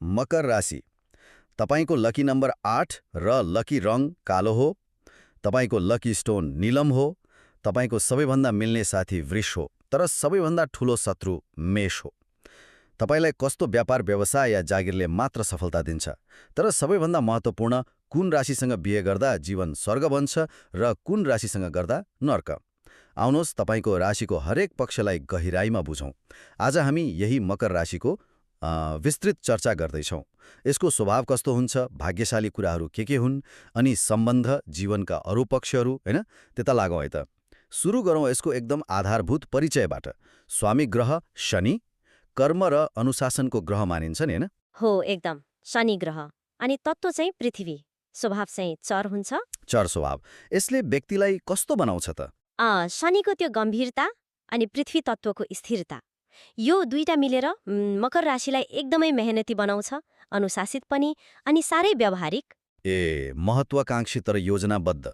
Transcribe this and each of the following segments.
मकर राशि। तपाईको lucky number 8 र लकी रङ कालो हो। तपाईको लकी स्टोन नीलम हो। तपाईको सबैभन्दा मिल्ने साथी वृष हो, तर सबैभन्दा ठूलो शत्रु मेष हो। तपाईलाई कस्तो व्यापार व्यवसाय या जागिरले मात्र सफलता दिन्छ, तर सबैभन्दा महत्त्वपूर्ण कुन राशिसँग बिहे गर्दा जीवन स्वर्ग बन्छ र कुन राशिसँग गर्दा नर्क। आउनुहोस् तपाईको राशिको हरेक पक्षलाई गहिराईमा बुझौँ। आज हामी यही मकर राशिको विस्तृत चर्चा गर्दैछौँ। यसको स्वभाव कस्तो हुन्छ, भाग्यशाली कुराहरू के हुन्, अनि सम्बन्ध, जीवनका अरू पक्षहरू, हैन, त्यता लागौँ है त। सुरु गरौँ यसको एकदम आधारभूत परिचयबाट। स्वामी ग्रह शनि कर्म र अनुशासनको ग्रह मानिन्छ नि, हैन? हो, एकदम शनि ग्रह। अनि तत्त्व चाहिँ पृथ्वी। स्वभाव चाहिँ चर हुन्छ। चर स्वभाव। यसले व्यक्तिलाई कस्तो बनाउँछ त? शनिको त्यो गम्भीरता अनि पृथ्वी तत्त्वको स्थिरता, यो दुईटा मिलेर मकर राशिलाई एकदमै मेहनती बनाउँछ, अनुशासित पनि अनि साह्रै व्यावहारिक। महत्वाकांक्षी तर योजनाबद्ध,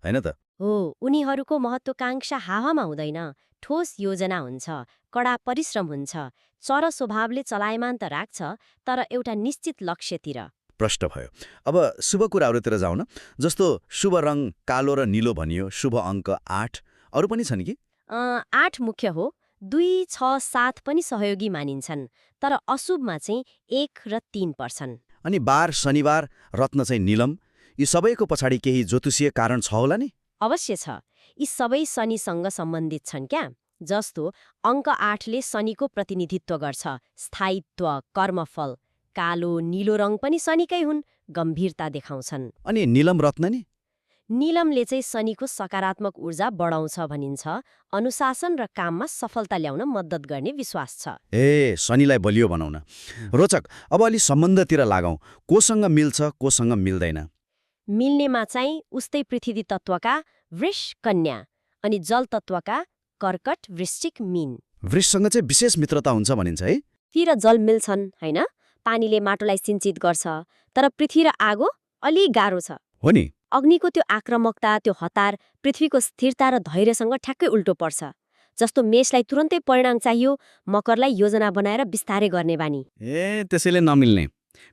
हैन त? हो, उनीहरूको महत्वाकांक्षा हावामा हुँदैन, ठोस योजना हुन्छ, कडा परिश्रम हुन्छ। चर स्वभावले चलायमान त राख्छ, तर एउटा निश्चित लक्ष्यतिर। प्रश्न भयो। अब शुभ कुराहरूतिर जाउँ न। जस्तो शुभ रङ कालो र नीलो भनियो, शुभ अङ्क 8, अरू पनि छन् कि? 8 मुख्य हो, 2, 6, 7 पनि सहयोगी मानिन्छन्, तर अशुभमा चाहिँ 1 र 3 पर्छन्। अनि बार, शनिबार, रत्न चाहिँ नीलम, यी सबैको पछाडि केही ज्योतिषीय कारण छ होला नि? अवश्य छ। यी सबै शनिसँग सम्बन्धित छन् क्या। जस्तो अङ्क 8ले शनिको प्रतिनिधित्व गर्छ, स्थायित्व, कर्मफल। कालो नीलो रङ पनि शनिकै हुन्, गम्भीरता देखाउँछन्। अनि नीलम रत्न नि? नीलमले चाहिँ शनिको सकारात्मक ऊर्जा बढाउँछ भनिन्छ, अनुशासन र काममा सफलता ल्याउन मद्दत गर्ने विश्वास छ। शनिलाई बलियो बनाउन। रोचक। अब अलि सम्बन्धतिर लागौँ। कोसँग मिल्छ, कोसँग मिल्दैन? मिल्नेमा चाहिँ उस्तै पृथ्वी तत्त्वका वृष, कन्या, अनि जल तत्त्वका कर्कट, वृश्चिक, मीन। वृषसँग चाहिँ विशेष मित्रता हुन्छ भनिन्छ है? पृथ्वी र जल मिल्छन्, हैन? पानीले माटोलाई सिञ्चित गर्छ, तर पृथ्वी र आगो अलि गाह्रो छ। हो नि। अग्निको त्यो आक्रामकता, त्यो हतार पृथ्वीको स्थिरता र धैर्यसँग ठ्याक्कै उल्टो पर्छ। जस्तो मेषलाई तुरन्तै परिणाम चाहियो, मकरलाई योजना बनाएर बिस्तारै गर्ने बानी। त्यसैले नमिल्ने।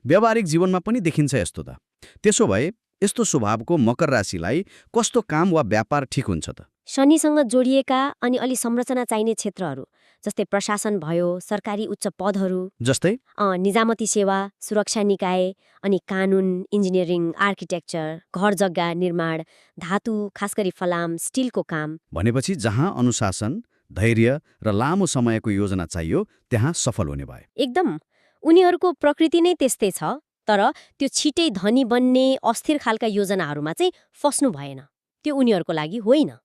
व्यावहारिक जीवनमा पनि देखिन्छ यस्तो त। त्यसो भए यस्तो स्वभावको मकर राशिलाई कस्तो काम वा व्यापार ठिक हुन्छ त? शनिसँग जोडिएका अनि अलि संरचना चाहिने क्षेत्रहरू, जस्तै प्रशासन भयो, सरकारी उच्च पदहरू, जस्तै निजामती सेवा, सुरक्षा निकाय, अनि कानुन, इन्जिनियरिङ, आर्किटेक्चर, घर जग्गा निर्माण, धातु, खास गरी फलाम, स्टिलको काम। भनेपछि जहाँ अनुशासन, धैर्य र लामो समयको योजना चाहियो त्यहाँ सफल हुने भयो। एकदम। उनीहरूको प्रकृति नै त्यस्तै छ, तर त्यो छिटै धनी बन्ने अस्थिर खालका योजनाहरूमा चाहिँ फस्नु भएन। त्यो उनीहरूको लागि होइन।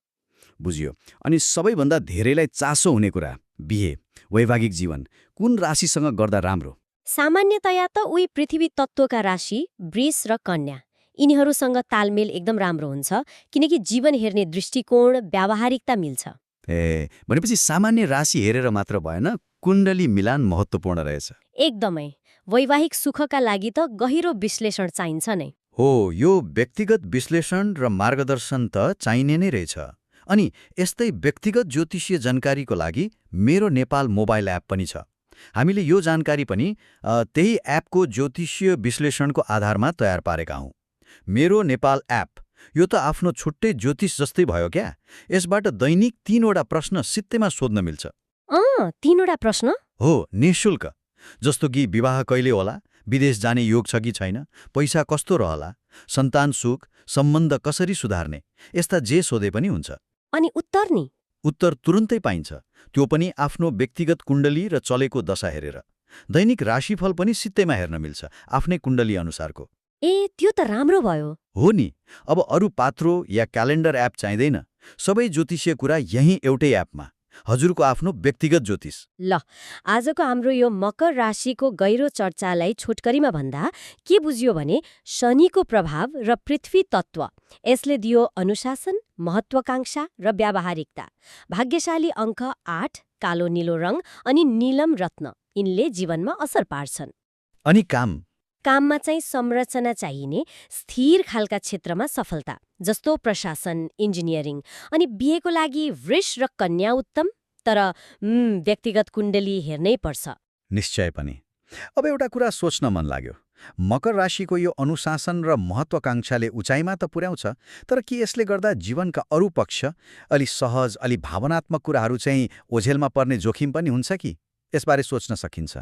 बुझियो। अनि सबैभन्दा धेरैलाई चासो हुने कुरा, बिहे, वैवाहिक जीवन, कुन राशिसँग गर्दा राम्रो? सामान्यतया त उही पृथ्वी तत्त्वका राशि वृष र कन्या, यिनीहरूसँग तालमेल एकदम राम्रो हुन्छ, किनकि जीवन हेर्ने दृष्टिकोण, व्यावहारिकता मिल्छ। भनेपछि सामान्य राशि हेरेर मात्र भएन, कुण्डली मिलान महत्त्वपूर्ण रहेछ। एकदमै। वैवाहिक सुखका लागि त गहिरो विश्लेषण चाहिन्छ नै। हो, यो व्यक्तिगत विश्लेषण र मार्गदर्शन त चाहिने नै रहेछ। अनि यस्तै व्यक्तिगत ज्योतिषीय जानकारीको लागि मेरो नेपाल मोबाइल एप पनि छ। हामीले यो जानकारी पनि त्यही एपको ज्योतिषीय विश्लेषणको आधारमा तयार पारेका हौँ। मेरो नेपाल एप, यो त आफ्नो छुट्टै ज्योतिष जस्तै भयो क्या। यसबाट दैनिक 3वटा प्रश्न सित्तैमा सोध्न मिल्छ। 3वटा प्रश्न? हो, निःशुल्क। जस्तो कि विवाह कहिले होला, विदेश जाने योग छ कि छैन, पैसा कस्तो रहला, सन्तान सुख, सम्बन्ध कसरी सुधार्ने, यस्ता जे सोधे पनि हुन्छ। अनि उत्तर नि? उत्तर तुरुन्तै पाइन्छ, त्यो पनि आफ्नो व्यक्तिगत कुण्डली र चलेको दशा हेरेर। दैनिक राशिफल पनि सित्तैमा हेर्न मिल्छ, आफ्नै कुण्डली अनुसारको। त्यो त राम्रो भयो। हो नि। अब अरू पात्रो या क्यालेन्डर एप चाहिँदैन, सबै ज्योतिषीय कुरा यही एउटै एपमा। हजुरको आफ्नो व्यक्तिगत ज्योतिष। ल, आजको हाम्रो यो मकर राशिको गहिरो चर्चालाई छोटकरीमा भन्दा के बुझियो भने शनिको प्रभाव र पृथ्वी तत्त्व, यसले दियो अनुशासन, महत्वाकांक्षा र व्यावहारिकता। भाग्यशाली अङ्क 8, कालो नीलो रङ अनि नीलम रत्न, यिनले जीवनमा असर पार्छन्। अनि काममा चाहिँ संरचना चाहिने स्थिर खालका क्षेत्रमा सफलता, जस्तो प्रशासन, इन्जिनियरिङ। अनि बिहेको लागि वृष र कन्या उत्तम, तर व्यक्तिगत कुण्डली हेर्नै पर्छ। निश्चय पनि। अब एउटा कुरा सोच्न मन लाग्यो। मकर राशिको यो अनुशासन र महत्वाकांक्षाले उचाइमा त पुर्याउँछ, तर के यसले गर्दा जीवनका अरू पक्ष, अलि सहज, अलि भावनात्मक कुराहरू चाहिँ ओझेलमा पर्ने जोखिम पनि हुन्छ कि? यसबारे सोच्न सकिन्छ।